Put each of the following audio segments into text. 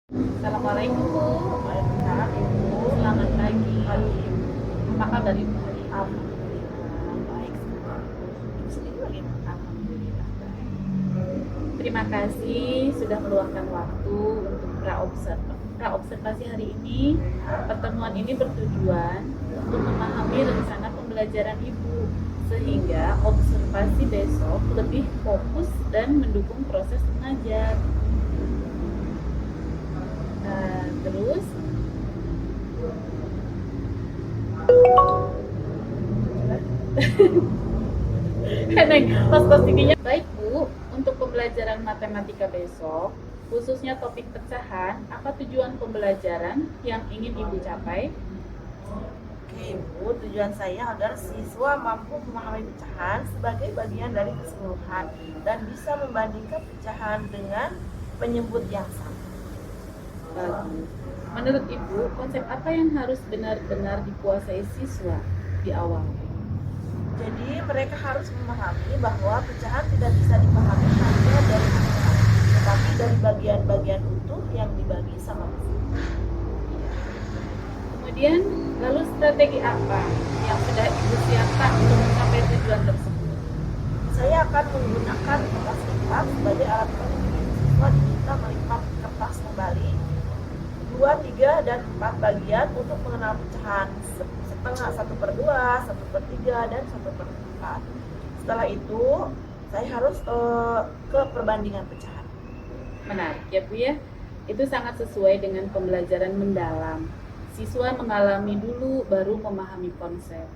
Assalamualaikum Bu. Waalaikumsalam Ibu. Selamat pagi. Pagi. Apa kabar Ibu hari ini? Alhamdulillah baik sekali. Ibu sendiri bagaimana? Alhamdulillah baik. Terima kasih sudah meluangkan waktu untuk praobservasi hari ini. Pertemuan ini bertujuan untuk memahami rencana pembelajaran Ibu sehingga observasi besok lebih fokus dan mendukung proses mengajar. Terus Neng, kos tingginya. Baik Bu, untuk pembelajaran matematika besok, khususnya topik pecahan, apa tujuan pembelajaran yang ingin Ibu capai? Oke Ibu, tujuan saya agar siswa mampu memahami pecahan sebagai bagian dari keseluruhan dan bisa membandingkan pecahan dengan penyebut yang sama. Bagus. Menurut Ibu, konsep apa yang harus benar-benar dikuasai siswa di awal? Jadi mereka harus memahami bahwa pecahan tidak bisa dipahami hanya dari angka, tetapi dari bagian-bagian utuh yang dibagi sama mesin. Kemudian, lalu strategi apa yang sudah Ibu siapkan untuk mencapai tujuan tersebut? Saya akan menggunakan kertas lipat sebagai alat penunjang. Siswa diminta melipat kertas kembali 2, 3, dan 4 bagian untuk mengenal pecahan setengah, 1/2, 1/3, dan 1/4. Setelah itu saya harus ke perbandingan pecahan. Menarik ya Bu ya. Itu sangat sesuai dengan pembelajaran mendalam. Siswa mengalami dulu baru memahami konsep.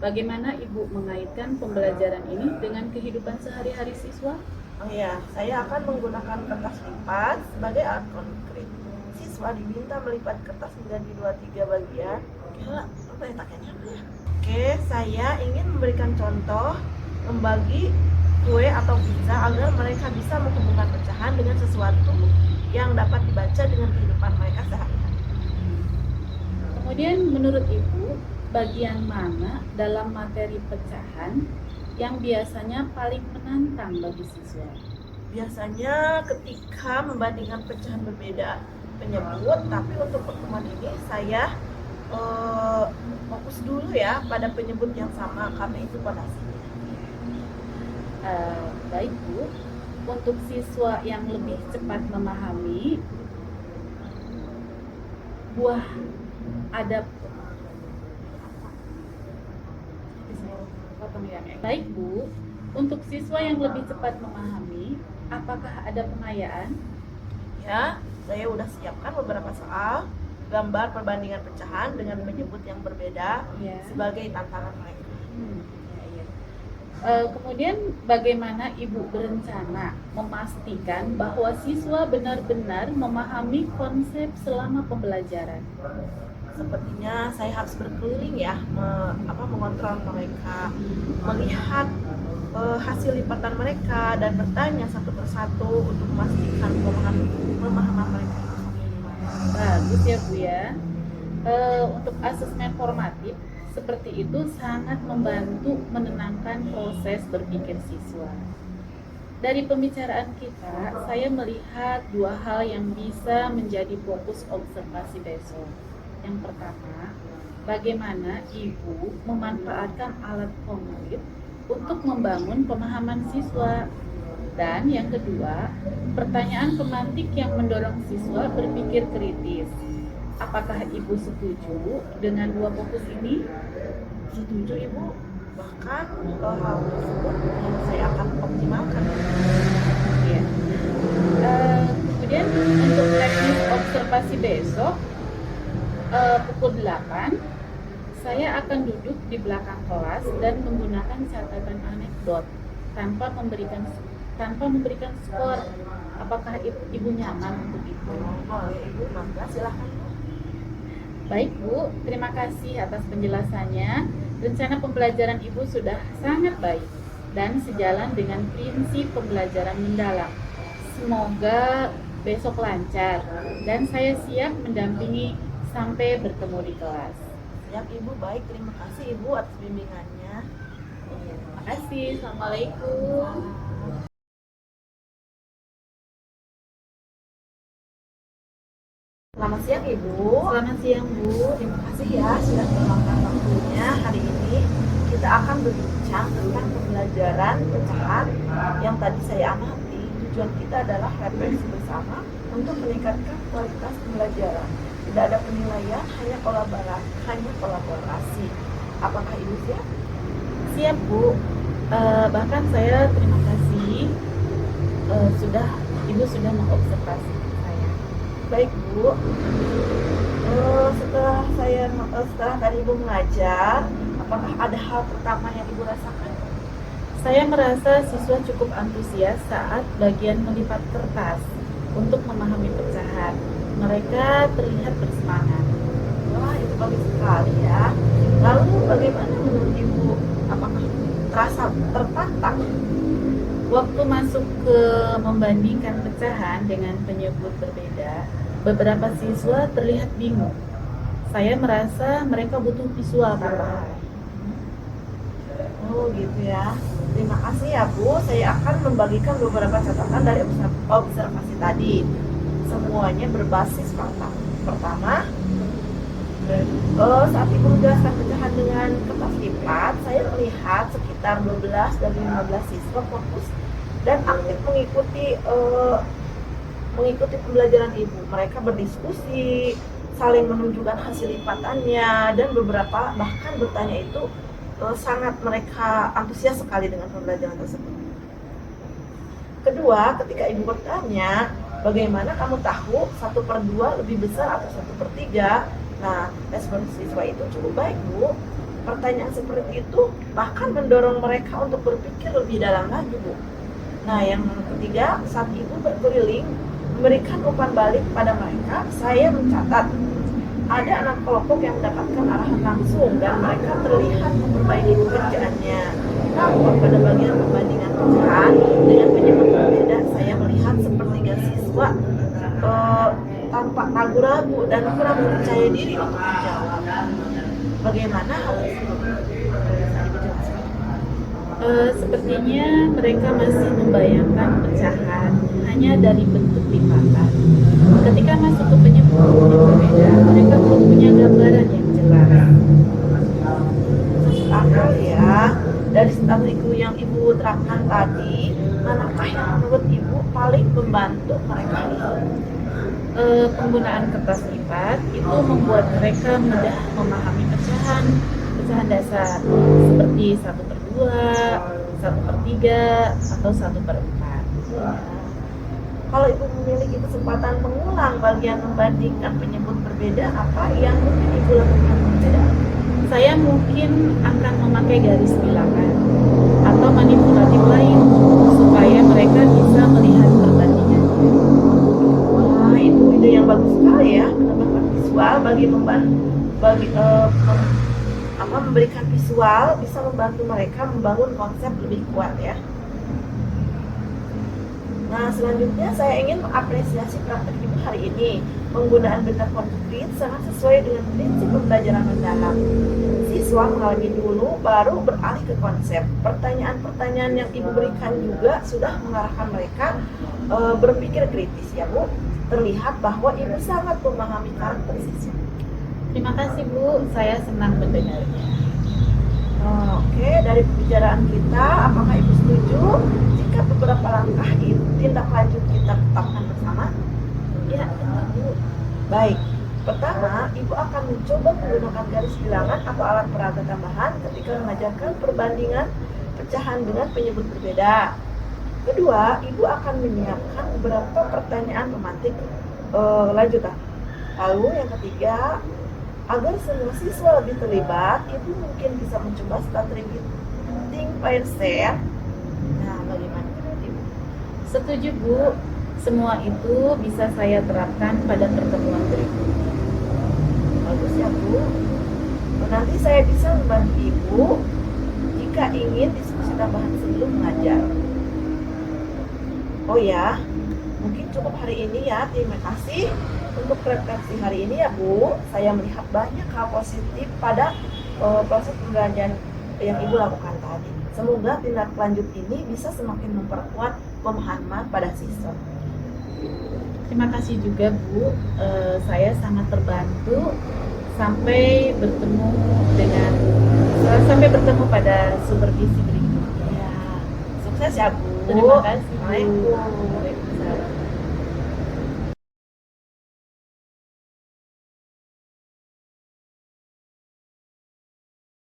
Bagaimana Ibu mengaitkan pembelajaran ini dengan kehidupan sehari-hari siswa? Oh ya, saya akan menggunakan kertas lipat sebagai alat konkret. Siswa diminta melipat kertas menjadi 2, 3 bagian. Gila, apa ya takenya apa ya? Oke, saya ingin memberikan contoh membagi kue atau pizza agar mereka bisa menghubungkan pecahan dengan sesuatu yang dapat dibaca dengan kehidupan mereka sehari-hari. Kemudian menurut Ibu, bagian mana dalam materi pecahan yang biasanya paling menantang bagi siswa? Biasanya ketika membandingkan pecahan berbeda penyebut, tapi untuk pertemuan ini saya fokus dulu ya pada penyebut yang sama karena itu fondasinya. Baik Bu, untuk siswa yang lebih cepat memahami, buah adab potong ya. Baik Bu, untuk siswa yang lebih cepat memahami, apakah ada pengayaan? Ya, saya udah siapkan beberapa soal gambar perbandingan pecahan dengan menyebut yang berbeda Ya. sebagai tantangan mereka. Ya, ya. Kemudian bagaimana Ibu berencana memastikan bahwa siswa benar-benar memahami konsep selama pembelajaran? Sepertinya saya harus berkeliling ya, mengontrol mereka, melihat hasil lipatan mereka dan bertanya satu persatu untuk memastikan pemahaman mereka. Bagus ya Bu ya. Untuk asesmen formatif seperti itu sangat membantu menenangkan proses berpikir siswa. Dari pembicaraan kita, saya melihat dua hal yang bisa menjadi fokus observasi besok. Yang pertama, bagaimana Ibu memanfaatkan alat konkret untuk membangun pemahaman siswa. Dan yang kedua, pertanyaan pemantik yang mendorong siswa berpikir kritis. Apakah Ibu setuju dengan dua fokus ini? Setuju Ibu, bahkan hal tersebut saya akan optimalkan. Ya. Kemudian untuk teknis observasi besok, pukul 8, saya akan duduk di belakang kelas dan menggunakan catatan anekdot tanpa memberikan skor. Apakah Ibu nyaman untuk itu? Boleh Ibu, mangga silahkan. Baik Bu, terima kasih atas penjelasannya. Rencana pembelajaran Ibu sudah sangat baik dan sejalan dengan prinsip pembelajaran mendalam. Semoga besok lancar dan saya siap mendampingi sampai bertemu di kelas. Siap Ibu, baik, terima kasih Ibu atas bimbingannya. Terima kasih. Assalamualaikum. Selamat siang Ibu. Selamat siang Bu. Terima kasih ya sudah meluangkan waktunya. Hari ini kita akan berbincang tentang pembelajaran pecahan yang tadi saya amati. Tujuan kita adalah refleksi bersama untuk meningkatkan kualitas pembelajaran. Tidak ada penilaian, hanya kolaborasi. Apakah Ibu siap? Siap Bu. Bahkan saya terima kasih Ibu sudah mengobservasi saya. Baik Bu. Setelah tadi Ibu mengajar, apakah ada hal pertama yang Ibu rasakan? Saya merasa siswa cukup antusias saat bagian melipat kertas untuk memahami pecahan. Mereka terlihat bersemangat. Wah, itu bagus sekali ya. Lalu bagaimana menurut Ibu? Apakah terasa tertantang? Waktu masuk ke membandingkan pecahan dengan penyebut berbeda, beberapa siswa terlihat bingung. Saya merasa mereka butuh visual tambahan. Oh gitu ya. Terima kasih ya Bu. Saya akan membagikan beberapa catatan dari observasi tadi. Semuanya berbasis fakta. Pertama, saat Ibu menjelaskan pecahan dengan kertas lipat, saya melihat sekitar 12 dari 15 siswa fokus dan aktif mengikuti pembelajaran Ibu. Mereka berdiskusi, saling menunjukkan hasil lipatannya, dan beberapa bahkan bertanya. Itu sangat mereka antusias sekali dengan pembelajaran tersebut. Kedua, ketika Ibu bertanya, bagaimana kamu tahu 1/2 lebih besar atau 1/3? Nah, respon siswa itu cukup baik Bu. Pertanyaan seperti itu bahkan mendorong mereka untuk berpikir lebih dalam lagi Bu. Nah, yang ketiga, saat Ibu berkeliling memberikan umpan balik pada mereka, saya mencatat ada 6 kelompok yang mendapatkan arahan langsung dan mereka terlihat memperbaiki pekerjaannya. Namun pada bagian pembandingan pecahan dengan penyebut berbeda, saya melihat sepertiga siswa tampak ragu-ragu dan kurang percaya diri untuk menjawab. Bagaimana hal tersebut? Sepertinya mereka masih membayangkan pecahan hanya dari bentuk lipatan. Ketika masuk ke penyebut yang berbeda, mereka belum punya gambaran yang jelas. Masuk akal ya. Dari strategi yang Ibu terapkan tadi, manakah yang menurut Ibu paling membantu mereka? Penggunaan kertas lipat itu membuat mereka mudah memahami pecahan dasar seperti 1/2, 1/3, atau 1/4. Kalau Ibu memiliki kesempatan mengulang bagian membandingkan penyebut berbeda, apa yang mungkin Ibu lakukan berbeda? Saya mungkin akan memakai garis bilangan atau manipulatif lain supaya mereka bisa melihat perbandingannya. Wah, itu ide yang bagus sekali ya. Menambahkan visual memberikan visual bisa membantu mereka membangun konsep lebih kuat ya. Nah, selanjutnya saya ingin mengapresiasi praktek Ibu hari ini. Penggunaan benda konkret sangat sesuai dengan prinsip pembelajaran mendalam. Siswa mengalami dulu, baru beralih ke konsep. Pertanyaan-pertanyaan yang Ibu berikan juga sudah mengarahkan mereka berpikir kritis ya Bu. Terlihat bahwa Ibu sangat memahami karakter siswa. Terima kasih Bu, saya senang mendengarnya. Oke, dari pembicaraan kita, apakah Ibu setuju jika beberapa langkah tindak lanjut kita tetapkan bersama? Ya, Bu. Baik, pertama, Ibu akan mencoba menggunakan garis bilangan atau alat peraga tambahan ketika mengajarkan perbandingan pecahan dengan penyebut berbeda. Kedua, Ibu akan menyiapkan beberapa pertanyaan pemantik lanjutan. Lalu yang ketiga, agar semua siswa lebih terlibat, Ibu mungkin bisa mencoba strategi think, pair, share. Nah, bagaimana menurut Ibu? Setuju Bu, semua itu bisa saya terapkan pada pertemuan berikutnya. Bagus ya Bu. Nanti saya bisa membantu Ibu jika ingin diskusi tambahan sebelum mengajar. Oh ya, mungkin cukup hari ini ya. Terima kasih untuk refleksi hari ini ya Bu. Saya melihat banyak hal positif pada proses pembelajaran yang Ibu lakukan tadi. Semoga tindak lanjut ini bisa semakin memperkuat pemahaman pada siswa. Terima kasih juga Bu. Saya sangat terbantu sampai bertemu dengan sampai bertemu pada supervisi berikutnya. Ya, sukses ya Bu. Terima kasih Bu. Assalamualaikum.